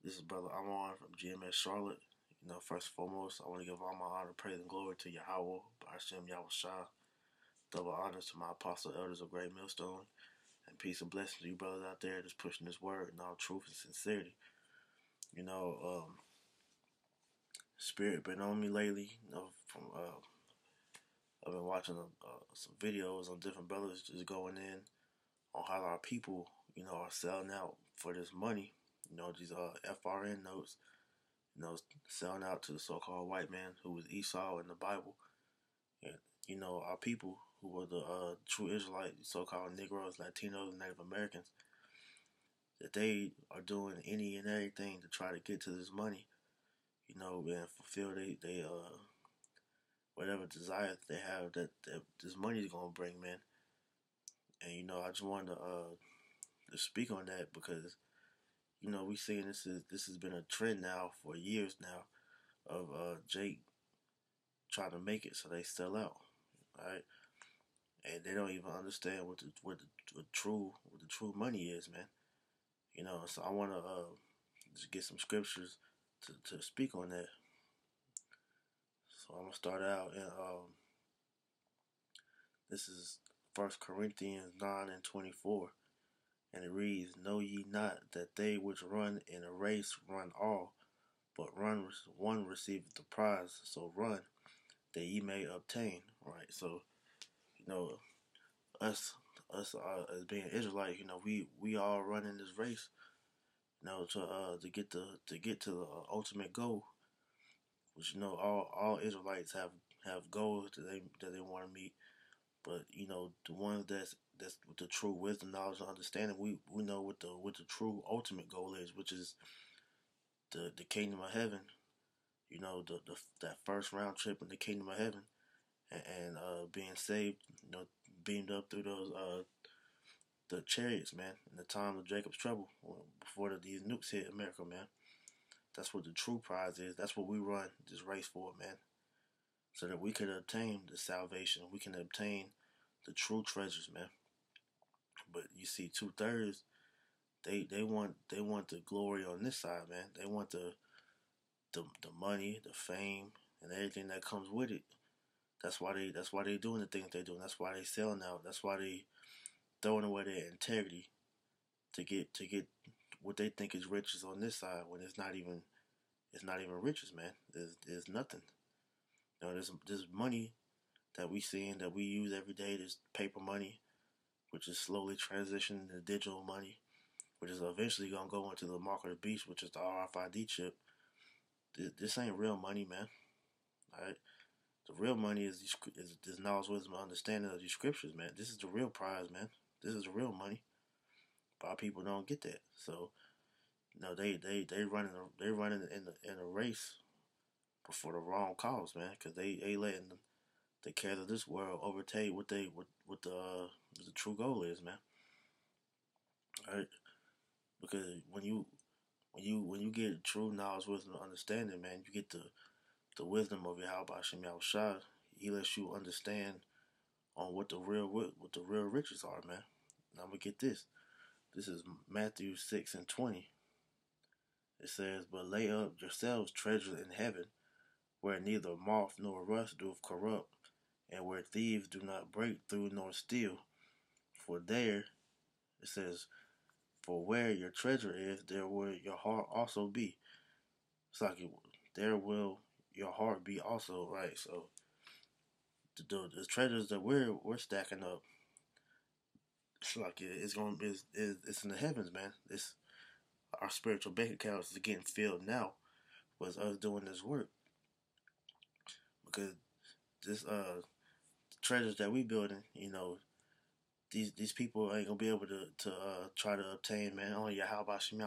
This is Brother Amon from GMS Charlotte. First and foremost, I want to give all my honor, praise, and glory to Yahweh, PrisonerofHopeforYahawashi. Double honors to my apostle elders of Great Millstone, and peace and blessings to you brothers out there just pushing this word in all truth and sincerity. Spirit been on me lately. I've been watching some videos on different brothers just going in on how our people, are selling out for this money. These FRN notes, selling out to the so-called white man who was Esau in the Bible. And, our people who were the true Israelites, so-called Negroes, Latinos, and Native Americans, that they are doing any and everything to try to get to this money, and fulfill they whatever desire they have that this money is gonna bring, man. And I just wanted to speak on that because we seeing this has been a trend now for years now of Jake trying to make it so they sell out, right? And they don't even understand what the true money is, man. So I want to just get some scriptures to speak on that. So I'm gonna start out, and this is 1 Corinthians 9:24, and it reads, "Know ye not that they which run in a race run all, but one receiveth the prize? So run, that ye may obtain." Right. So us as being Israelites, we all running this race, to get to the ultimate goal, which all Israelites have goals that they want to meet. But the ones that's with the true wisdom, knowledge, and understanding, we know what the true ultimate goal is, which is the kingdom of heaven. That first round trip in the kingdom of heaven, and being saved, beamed up through those the chariots, man, in the time of Jacob's trouble, before these nukes hit America, man. That's what the true prize is. That's what we run this race for, man, so that we can obtain the salvation. We can obtain the true treasures, man. But you see, 2/3, they want the glory on this side, man. They want the money, the fame, and everything that comes with it. That's why they doing the things they doing. That's why they selling out. That's why they throwing away their integrity to get what they think is riches on this side, when it's not even riches, man. There's nothing. This money that we seeing, that we use every day, this paper money, which is slowly transitioning to digital money, which is eventually gonna go into the mark of the beast, which is the RFID chip. This ain't real money, man. All right. The real money is this knowledge, wisdom, and understanding of these scriptures, man. This is the real prize, man. This is the real money. But our people don't get that. So, they running in a race for the wrong cause, man. Because they letting the cares of this world overtake what the true goal is, man. All right. Because when you get true knowledge, wisdom, and understanding, man, you get the wisdom of Yahawashi. He lets you understand on what the real riches are, man. Now I'm gonna get this. This is Matthew 6:20. It says, "But lay up yourselves treasures in heaven, where neither moth nor rust doth corrupt, and where thieves do not break through nor steal. For there," it says, "for where your treasure is, there will your heart also be." It's like there will your heart be also, right? So the treasures that we're stacking up, it's like it's in the heavens, man. It's our spiritual bank accounts is getting filled now with us doing this work, because this treasures that we building, these people ain't gonna be able to try to obtain, man. Only Yahawashi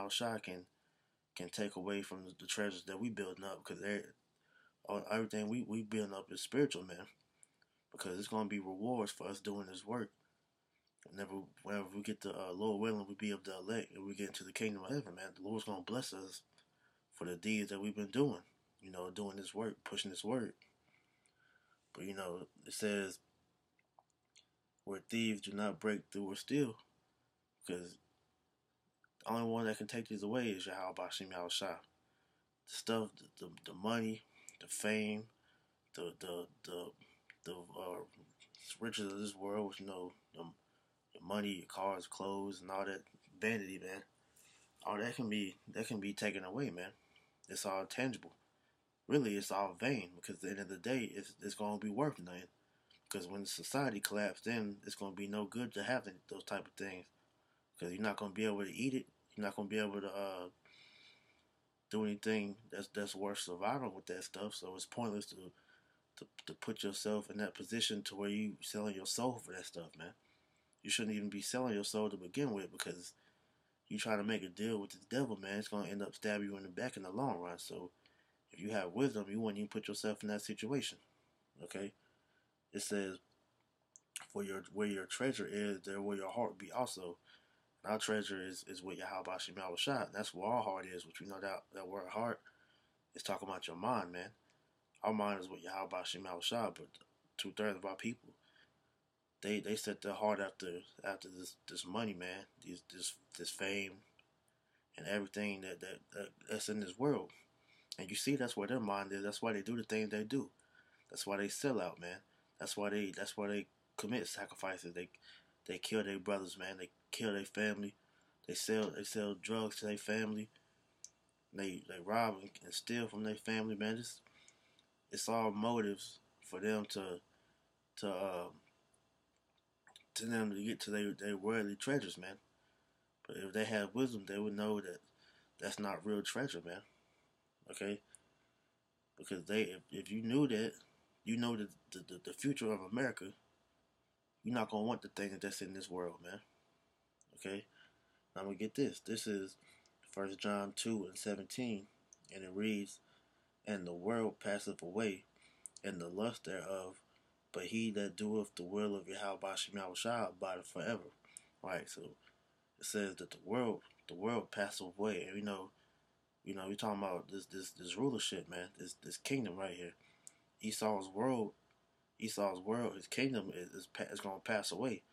can take away from the treasures that we building up, because everything we building up is spiritual, man. Because it's gonna be rewards for us doing this work. Whenever we get the Lord willing, we be able to elect, and we get into the kingdom of heaven, man. The Lord's gonna bless us for the deeds that we've been doing, doing this work, pushing this word. But it says, where thieves do not break through or steal, because The only one that can take these away is Yahawashi Yahawashi. The stuff, the money, the fame, the riches of this world, the money, your cars, clothes, and all that vanity, man. All that can be taken away, man. It's all tangible. Really, it's all vain because at the end of the day, it's going to be worth nothing. Because when society collapses, then it's going to be no good to have those type of things. Because you're not going to be able to eat it. You're not going to be able to do anything that's worth surviving with that stuff. So it's pointless to put yourself in that position to where you selling your soul for that stuff, man. You shouldn't even be selling your soul to begin with because you try to make a deal with the devil, man. It's going to end up stabbing you in the back in the long run. So if you have wisdom, you wouldn't even put yourself in that situation. Okay? It says, "For where your treasure is, there will your heart be also." And our treasure is with Yahawashi Yahawashi. That's where our heart is, which we know that word heart is talking about your mind, man. Our mind is with Yahawashi Yahawashi, but 2/3 of our people, they set their heart after this money, man. This fame and everything that's in this world. And you see that's where their mind is. That's why they do the things they do. That's why they sell out, man. That's why they commit sacrifices. They kill their brothers, man. They kill their family. They sell drugs to their family. They rob and steal from their family, man. It's all motives for them to um, to them to get to their worldly treasures, man. But if they had wisdom, they would know that that's not real treasure, man. Okay, because if you knew that, you know the future of America. You're not gonna want the things that's in this world, man. Okay, now I'm gonna get this. This is 1 John 2:17, and it reads, "And the world passeth away, and the lust thereof, but he that doeth the will of Yahweh Shall abide forever." Right, so it says that the world passeth away, and we're talking about this rulership, man, this kingdom right here. Esau's world, his kingdom is going to pass away,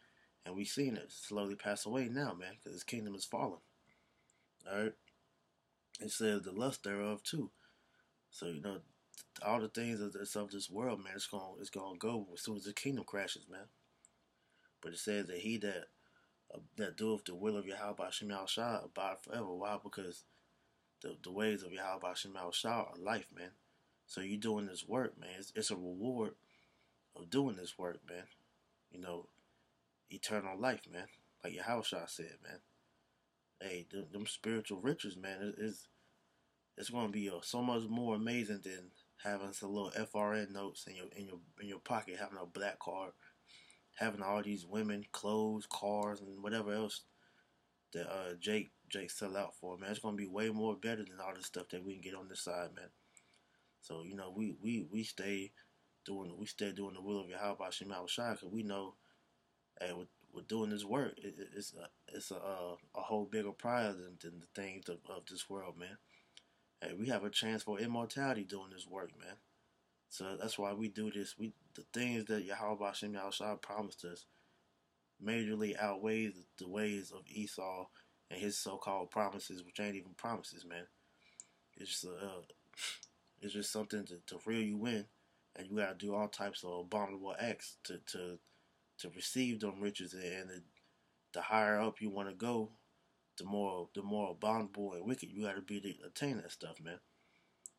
and we seen it slowly pass away now, man, because his kingdom is falling. All right, it says the lust thereof too. So all the things of this world, man, it's gonna go as soon as the kingdom crashes, man. But it says that he that doeth the will of Yahweh Hashem Yahushua abide forever. Why? Because the ways of Yahweh Hashem Yahushua are life, man. So you doing this work, man. It's a reward of doing this work, man. You know, eternal life, man. Like Yahushua said, man. Hey, them spiritual riches, man, it's going to be so much more amazing than having some little FRN notes in your pocket, having a black card, having all these women, clothes, cars, and whatever else that Jake sell out for, man. It's gonna be way more better than all the stuff that we can get on this side, man. So we stay doing the will of Yahweh Hashem Yahushua, because we know, hey, with doing this work, it's a whole bigger prize than the things of this world, man. Hey, we have a chance for immortality doing this work, man. So that's why we do this. The things that Yahweh Hashem Yahushua promised us majorly outweighs the ways of Esau and his so-called promises, which ain't even promises, man. It's just something to reel you in, and you gotta do all types of abominable acts to receive them riches, and the higher up you want to go, the more abominable and wicked you gotta be to attain that stuff, man.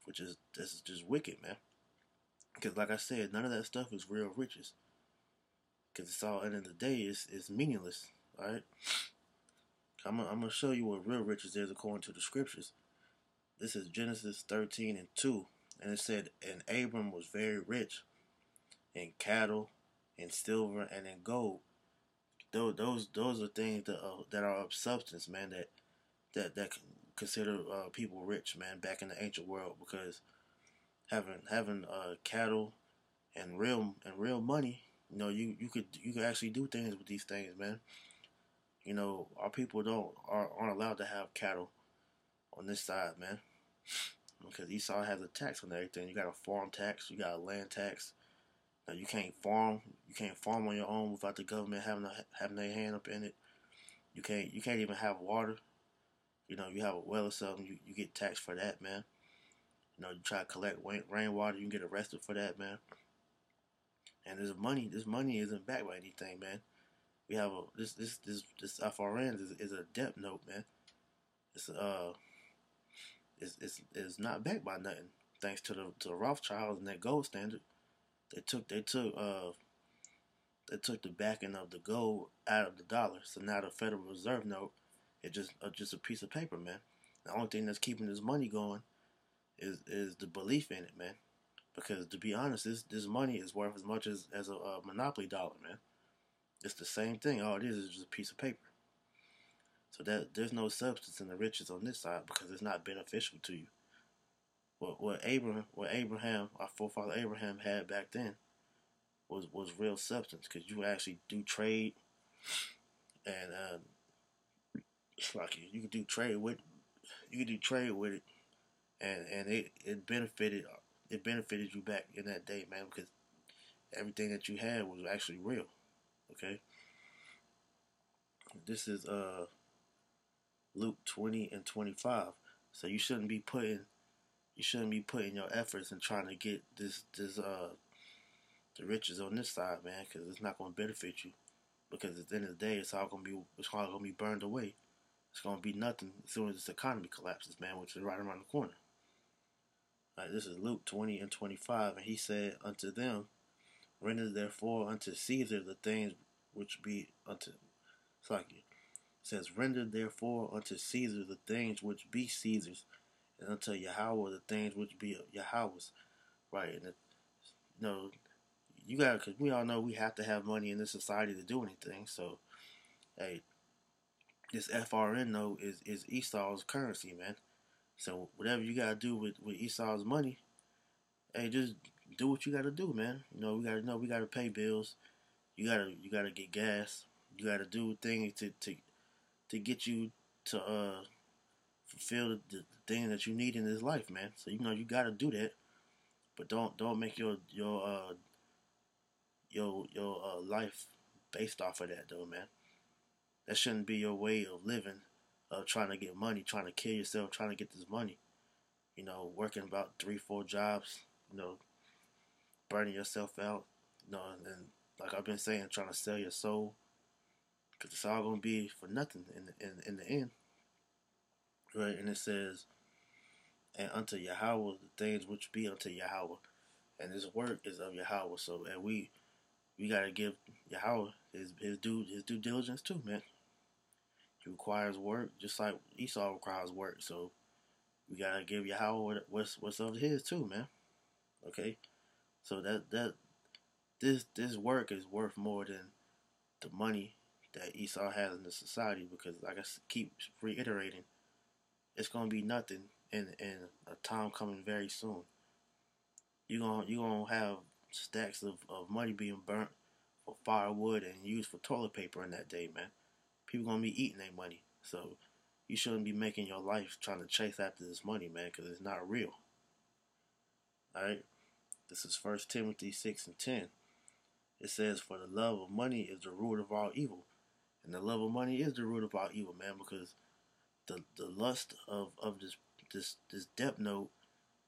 This is just wicked, man. Because like I said, none of that stuff is real riches. Because it's all, end of the day, it's meaningless. Alright? I'm going to show you what real riches is according to the scriptures. This is Genesis 13:2. And it said, "And Abram was very rich in cattle, in silver, and in gold." Those are things that are of substance, man, that consider people rich, man, back in the ancient world. Because having cattle and real money, you could actually do things with these things, man. Our people aren't allowed to have cattle on this side, man, because Esau has a tax on everything. You got a farm tax, you got a land tax. Now you can't farm on your own without the government having their hand up in it. You can't even have water You have a well or something, you get taxed for that, man. You try to collect rainwater, you can get arrested for that, man. And this money isn't backed by anything, man. We have this FRN is a debt note, man. It's it's not backed by nothing. Thanks to the Rothschilds and that gold standard, they took they took uh they took the backing of the gold out of the dollar. So now the Federal Reserve note is just a piece of paper, man. The only thing that's keeping this money going is the belief in it, man. Because to be honest, this money is worth as much as a monopoly dollar, man. It's the same thing. All it is just a piece of paper. So that there's no substance in the riches on this side because it's not beneficial to you. What Abraham, our forefather Abraham had back then was real substance because you actually do trade and like you could do trade with it and it benefited you back in that day, man, because everything that you had was actually real. Okay, this is Luke 20:25. So you shouldn't be putting your efforts in trying to get this the riches on this side, man, because it's not going to benefit you. Because at the end of the day, it's all gonna be burned away. It's gonna be nothing as soon as this economy collapses, man, which is right around the corner. Right, this is Luke 20:25, and he said unto them, "Render therefore unto Caesar the things which be unto." It's like it says, "Render therefore unto Caesar the things which be Caesar's, and unto Yahweh the things which be Yahweh's." Right, and you got because we all know we have to have money in this society to do anything. So, hey, this FRN note is Esau's currency, man. So whatever you gotta do with Esau's money, hey, just do what you gotta do, man. We gotta pay bills. You gotta get gas. You gotta do things to get you to fulfill the thing that you need in this life, man. So you gotta do that, but don't make your life based off of that, though, man. That shouldn't be your way of living, of trying to get money, trying to kill yourself, trying to get this money. Working about 3, 4 jobs, burning yourself out, and like I've been saying, trying to sell your soul, because it's all gonna be for nothing in the end, right? And it says, "And unto Yahweh the things which be unto Yahweh," and this work is of Yahweh. So, and we gotta give Yahweh his due diligence too, man. He requires work, just like Esau requires work. So we gotta give Yahweh what's of his too, man. Okay, so this work is worth more than the money that Esau has in the society, because like I keep reiterating, it's gonna be nothing in a time coming very soon. You gonna have stacks of money being burnt for firewood and used for toilet paper in that day, man. People gonna be eating their money, so you shouldn't be making your life trying to chase after this money, man, because it's not real. All right, this is 1 Timothy 6:10. It says, "For the love of money is the root of all evil," and the love of money is the root of all evil, man, because the lust of this debt note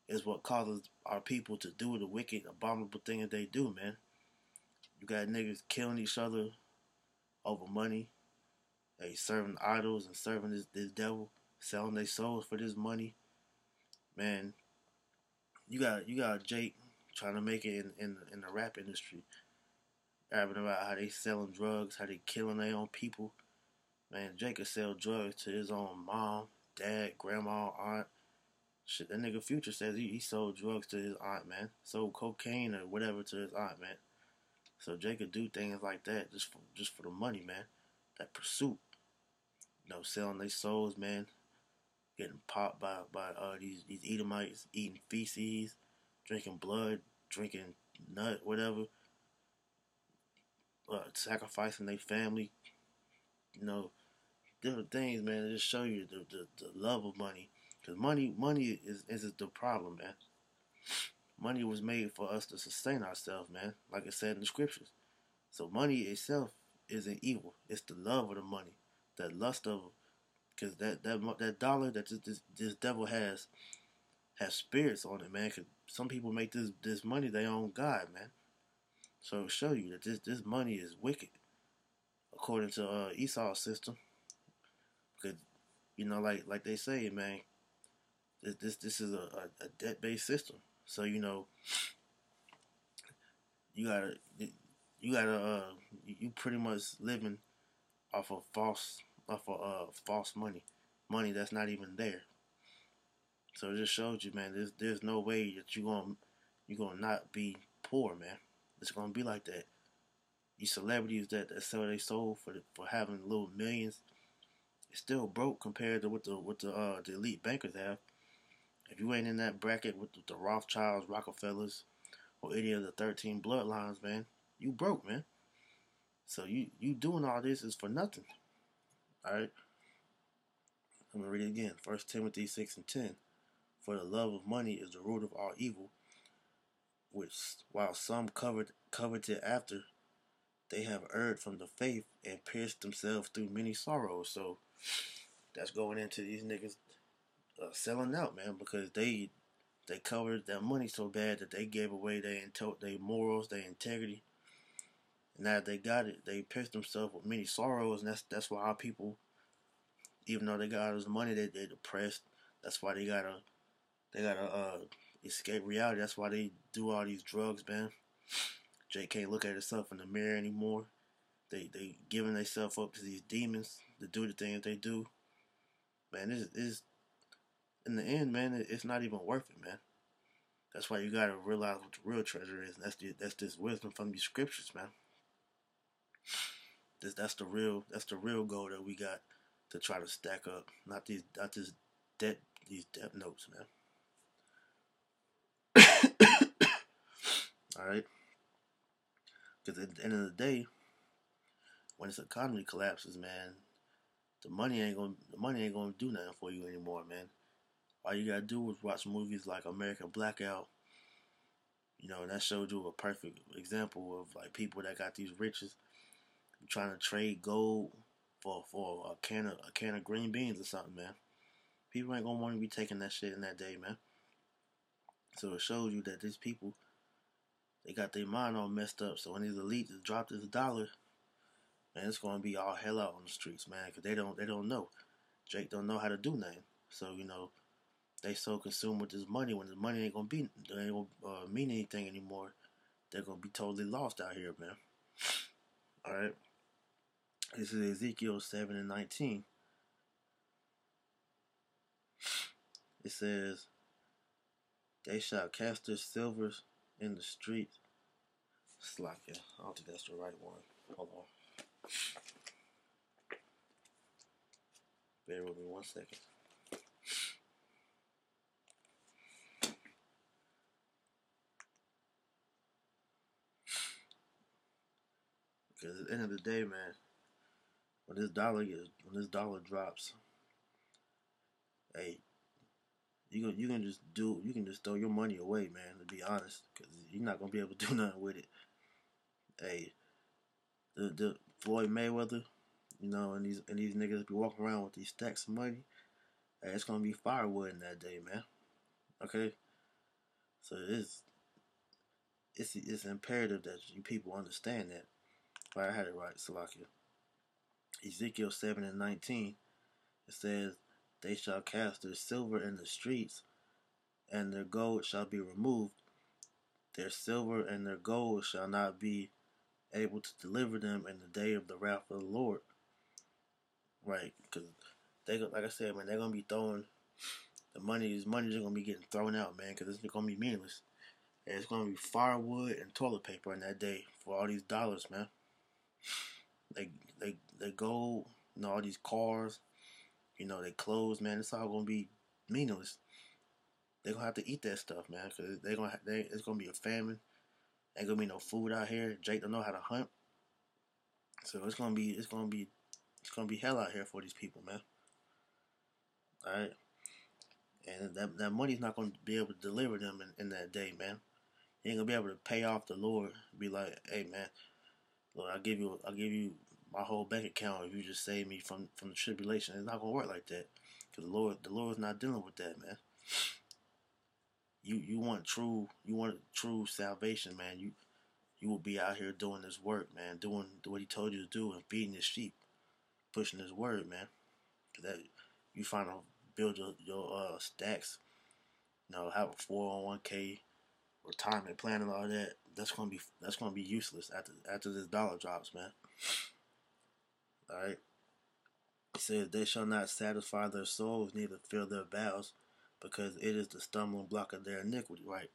is what causes our people to do the wicked, abominable thing that they do, man. You got niggas killing each other over money. They serving idols and serving this devil, selling their souls for this money. Man, you got Jake trying to make it in the rap industry, rapping about how they selling drugs, how they killing their own people. Man, Jake could sell drugs to his own mom, dad, grandma, aunt. Shit, that nigga Future says he sold drugs to his aunt, man. Sold cocaine or whatever to his aunt, man. So Jake could do things like that just for the money, man. That pursuit. Selling their souls, man. Getting popped by these Edomites, eating feces, drinking blood, drinking nut, whatever. Sacrificing their family. Different things, man. That just show you the love of money. Because money is the problem, man. Money was made for us to sustain ourselves, man. Like it said in the scriptures. So money itself isn't evil. It's the love of the money. The lust of Cause that dollar that this devil has spirits on it, man. Cause some people make this money their own god, man. So it'll show you that this money is wicked, according to Esau's system. Because like they say, man, this is a debt based system. So you gotta you gotta you pretty much living off of false money that's not even there. So it just shows you, man, there's no way that you gonna not be poor, man. It's gonna be like that. These celebrities that sell their soul for having little millions, it's still broke compared to what the elite bankers have. If you ain't in that bracket with the Rothschilds, Rockefellers, or any of the 13 bloodlines, man, you broke, man. So you doing all this is for nothing. All right. I'm gonna read it again. 1 Timothy 6:10. For the love of money is the root of all evil, which while some coveted after, they have erred from the faith and pierced themselves through many sorrows. So that's going into these niggas selling out, man, because they covered their money so bad that they gave away their morals, their integrity. And now they got it, they pierced themselves with many sorrows, and that's why our people, even though they got all this money, they're depressed. That's why they gotta escape reality. That's why they do all these drugs, man. Jay can't look at himself in the mirror anymore. They giving themselves up to these demons to do the things they do. Man, this is in the end, man. It's not even worth it, man. That's why you gotta realize what the real treasure is. And that's this wisdom from these scriptures, man. That's the real goal that we got to try to stack up. Not these debt notes, man. All right, because at the end of the day, when this economy collapses, man, the money ain't gonna do nothing for you anymore, man. All you gotta do is watch movies like American Blackout. And that showed you a perfect example of like people that got these riches trying to trade gold for a can of green beans or something, man. People ain't gonna want to be taking that shit in that day, man. So it shows you that these people, they got their mind all messed up. So when these elites drop this dollar, man, it's gonna be all hell out on the streets, man, because they don't know. Jake don't know how to do nothing. So they so consumed with this money. When the money ain't gonna mean anything anymore, they're gonna be totally lost out here, man. All right. This is Ezekiel 7:19. It says, "They shall cast their silvers in the streets." Slack, I don't think that's the right one. Hold on. Bear with me 1 second. Because at the end of the day, man, when this dollar drops, hey, you can just throw your money away, man. To be honest, because you're not gonna be able to do nothing with it. Hey, the Floyd Mayweather, and these niggas be walking around with these stacks of money. Hey, it's gonna be firewood in that day, man. Okay, so it's imperative that you people understand that. But I had it right, Salakia. Ezekiel 7:19. It says, "They shall cast their silver in the streets, and their gold shall be removed. Their silver and their gold shall not be able to deliver them in the day of the wrath of the Lord." Right? Because like I said, man, they're gonna be throwing the money. These monies are gonna be getting thrown out, man, because it's gonna be meaningless. And it's gonna be firewood and toilet paper in that day for all these dollars, man. They gold, all these cars, they clothes, man. It's all gonna be meaningless. They're gonna have to eat that stuff, man, because it's gonna be a famine. Ain't gonna be no food out here. Jake don't know how to hunt, so it's gonna be hell out here for these people, man. All right, and that money's not gonna be able to deliver them in that day, man. You ain't gonna be able to pay off the Lord. Be like, hey, man, Lord, I'll give you my whole bank account if you just save me from the tribulation. It's not gonna work like that, because the Lord's not dealing with that, man. You want true salvation, man. You will be out here doing this work, man, doing what He told you to do and feeding His sheep, pushing His word, man. That you find to build your stacks, have a 401k, retirement plan, and all that. That's gonna be useless after this dollar drops, man. All right. It says they shall not satisfy their souls, neither fill their bowels, because it is the stumbling block of their iniquity, right?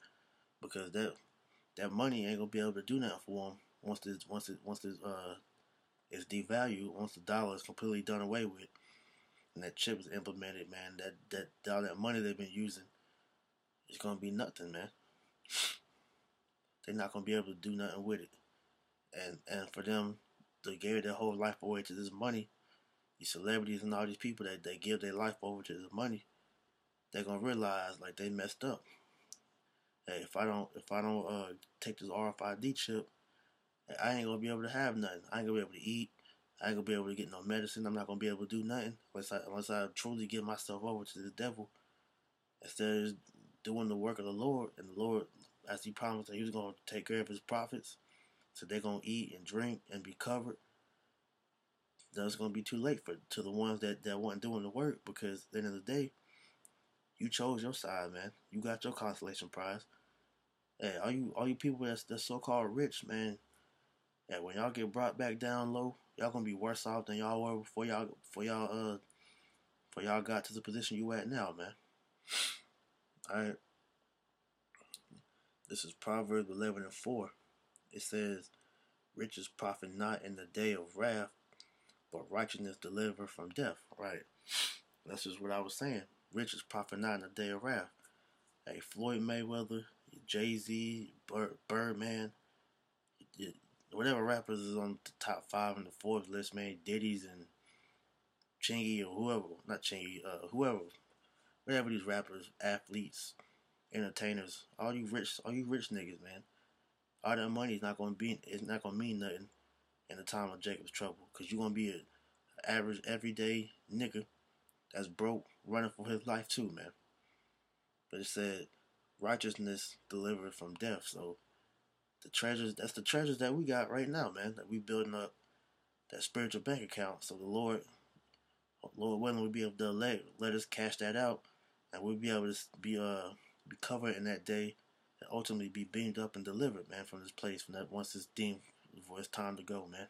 Because that money ain't gonna be able to do nothing for them once it's devalued, once the dollar is completely done away with, and that chip is implemented, man. That all that money they've been using is gonna be nothing, man. They're not gonna be able to do nothing with it, and for them to give their whole life away to this money, these celebrities and all these people that they give their life over to this money, they're gonna realize like they messed up. Hey, if I don't take this RFID chip, I ain't gonna be able to have nothing. I ain't gonna be able to eat. I ain't gonna be able to get no medicine. I'm not gonna be able to do nothing unless I truly give myself over to the devil instead of doing the work of the Lord. And the Lord, as He promised that He was gonna take care of His prophets, so they're gonna eat and drink and be covered. Then it's gonna be too late to the ones that weren't doing the work, because at the end of the day, you chose your side, man. You got your consolation prize. Hey, all you people that's so called rich, man. Yeah, when y'all get brought back down low, y'all gonna be worse off than y'all were before y'all got to the position you at now, man. All right. This is Proverbs 11:4. It says, "Riches profit not in the day of wrath, but righteousness deliver from death." Right. That's just what I was saying. Riches profit not in the day of wrath. Hey, Floyd Mayweather, Jay-Z, Birdman, whatever rappers is on the top 5 in the Forbes list, man, Diddy's and Chingy or whoever, not Chingy, whoever, whatever these rappers, athletes, entertainers, all you rich niggas, man, all that money is not gonna mean nothing in the time of Jacob's trouble, cause you gonna be an average, everyday nigga that's broke, running for his life too, man. But it said righteousness delivered from death. So that's the treasures that we got right now, man. That we building up that spiritual bank account. So the Lord willing, we'll be able to let us cash that out, and we'll be able to be covered in that day, and ultimately be beamed up and delivered, man, from this place. From that once it's deemed for it's time to go, man.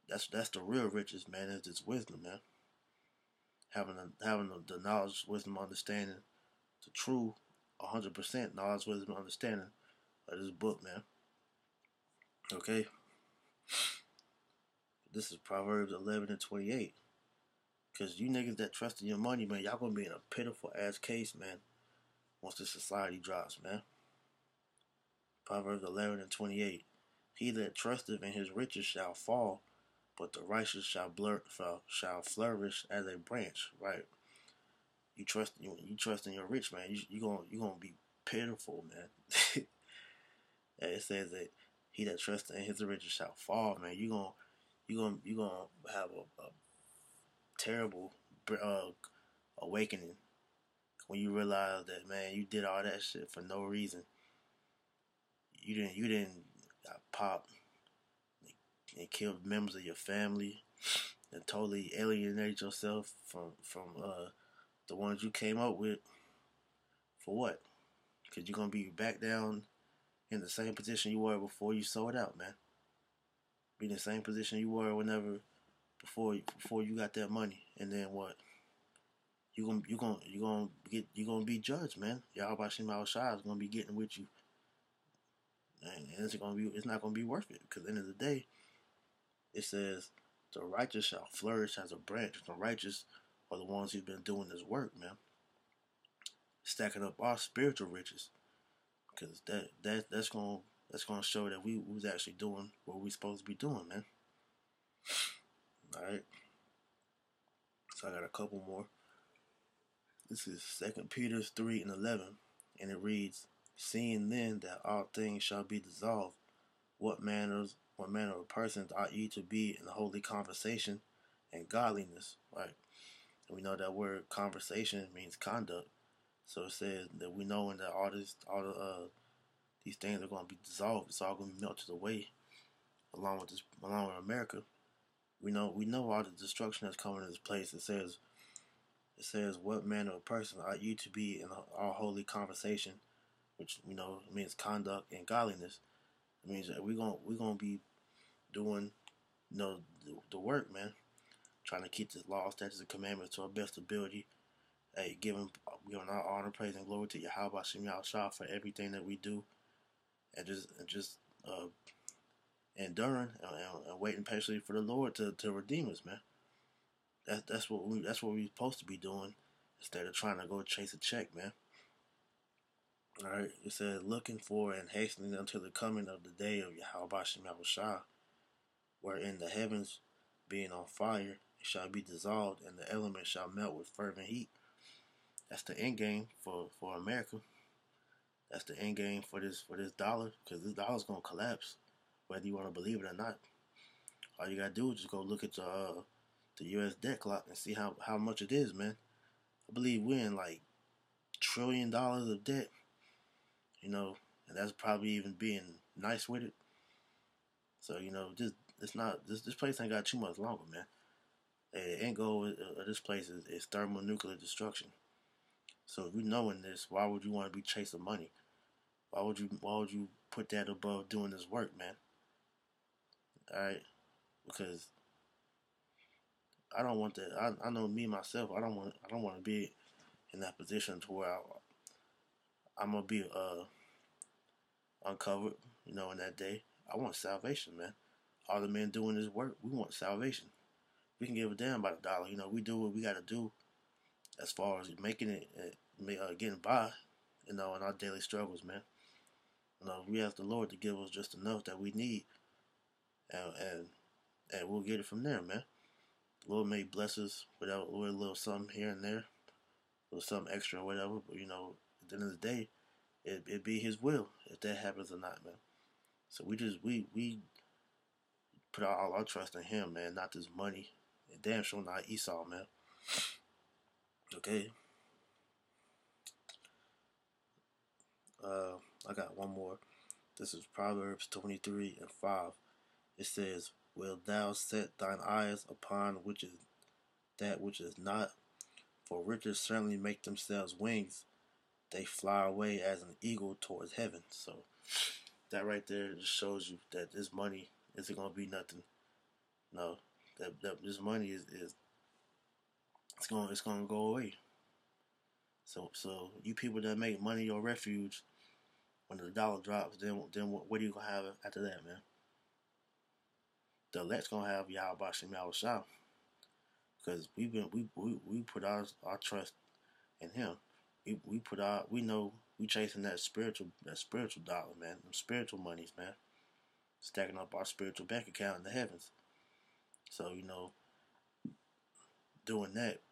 That's the real riches, man. Is this wisdom, man. Having the knowledge, wisdom, understanding, the true 100% knowledge, wisdom, understanding of this book, man. Okay? This is Proverbs 11:28. Because you niggas that trust in your money, man, y'all gonna be in a pitiful ass case, man, once the society drops, man. Proverbs 11:28. He that trusteth in his riches shall fall, but the righteous shall flourish as a branch, right? You trust in your rich, man. You gonna be pitiful, man. And it says that he that trusts in his riches shall fall, man. You gonna have a terrible awakening when you realize that, man, you did all that shit for no reason. You didn't pop and kill members of your family and totally alienate yourself from the ones you came up with. For what? Because you're gonna be back down in the same position you were before you sold out, man. Be in the same position you were before you got that money, and then what? You gonna be judged, man. Yahawashi Yahawashi is gonna be getting with you, and it's not gonna be worth it, because at the end of the day, it says the righteous shall flourish as a branch. The righteous are the ones who've been doing this work, man, stacking up our spiritual riches, because that's gonna show that we was actually doing what we supposed to be doing, man. All right. So I got a couple more. This is 2 Peter 3:11, and it reads, "Seeing then that all things shall be dissolved, what manner what manner of persons ought ye to be in holy conversation and godliness, right? And we know that word conversation means conduct. So it says that we knowing that these things are going to be dissolved. It's all going to be melted away, along with America. We know all the destruction that's coming to this place. It says what manner of person ought you to be in our holy conversation, which means conduct and godliness. It means that we're gonna be doing the work, man. Trying to keep the law, statutes, and commandments to our best ability. Hey, giving our honor, praise, and glory to Yahawashi for everything that we do, and just enduring and waiting patiently for the Lord to redeem us, man. That's what we're supposed to be doing instead of trying to go chase a check, man. All right, it says looking for and hastening until the coming of the day of Yahawashi, wherein the heavens being on fire shall be dissolved and the elements shall melt with fervent heat. That's the end game for America. That's the end game for this dollar, because this dollar's gonna collapse, whether you want to believe it or not. All you gotta do is just go look at the U.S. debt clock and see how much it is, man. I believe we're in like $1 trillion of debt, and that's probably even being nice with it. So this place ain't got too much longer, man. The end goal of this place is thermonuclear destruction. So if you knowing this, why would you want to be chasing money? Why would you put that above doing this work, man? All right, because I don't want that. I know me myself. I don't want to be in that position to where I'm gonna be uncovered. In that day, I want salvation, man. All the men doing this work, we want salvation. We can give a damn about a dollar. We do what we got to do as far as making it, getting by. In our daily struggles, man. We ask the Lord to give us just enough that we need, and we'll get it from there, man. The Lord may bless us with a little something here and there, or something extra or whatever. But at the end of the day, it be His will if that happens or not, man. So we put all our trust in Him, man, not this money. And damn sure not Esau, man. Okay. I got one more. This is Proverbs 23:5. It says, "Wilt thou set thine eyes upon that which is not? For riches certainly make themselves wings; they fly away as an eagle towards heaven." So that right there just shows you that this money isn't gonna be nothing. No, that this money is it's gonna go away. So you people that make money your refuge, when the dollar drops, then what are you gonna have after that, man? The elect's gonna have Yahawashi, because we put our trust in Him. We know we chasing that spiritual dollar, man. Them spiritual monies, man. Stacking up our spiritual bank account in the heavens. So doing that,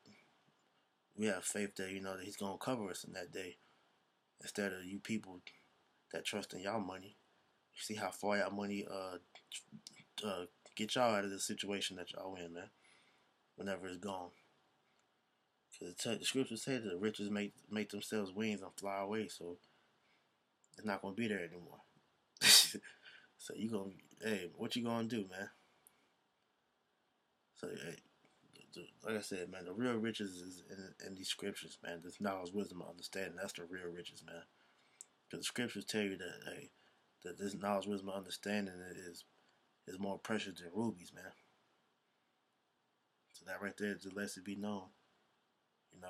we have faith that that He's gonna cover us in that day, instead of you people that trust in y'all money. You see how far y'all money get y'all out of the situation that y'all in, man. Whenever it's gone, because the scriptures say that the riches make themselves wings and fly away, so it's not gonna be there anymore. So what you gonna do, man? So like I said, man, the real riches is in these scriptures, man. This knowledge, wisdom, and understanding. That's the real riches, man. Because the scriptures tell you that this knowledge, wisdom, and understanding is more precious than rubies, man. So that right there just lets it be known, And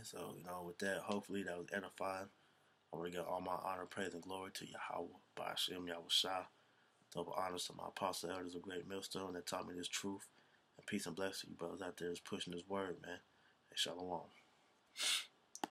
so, with that, hopefully that was edifying. I want to give all my honor, praise, and glory to Yahweh, Ba'ashem, Yahawashi. Double honors to my apostle elders of Great Millstone that taught me this truth. And peace and blessing to you brothers out there that's pushing this word, man. And shalom.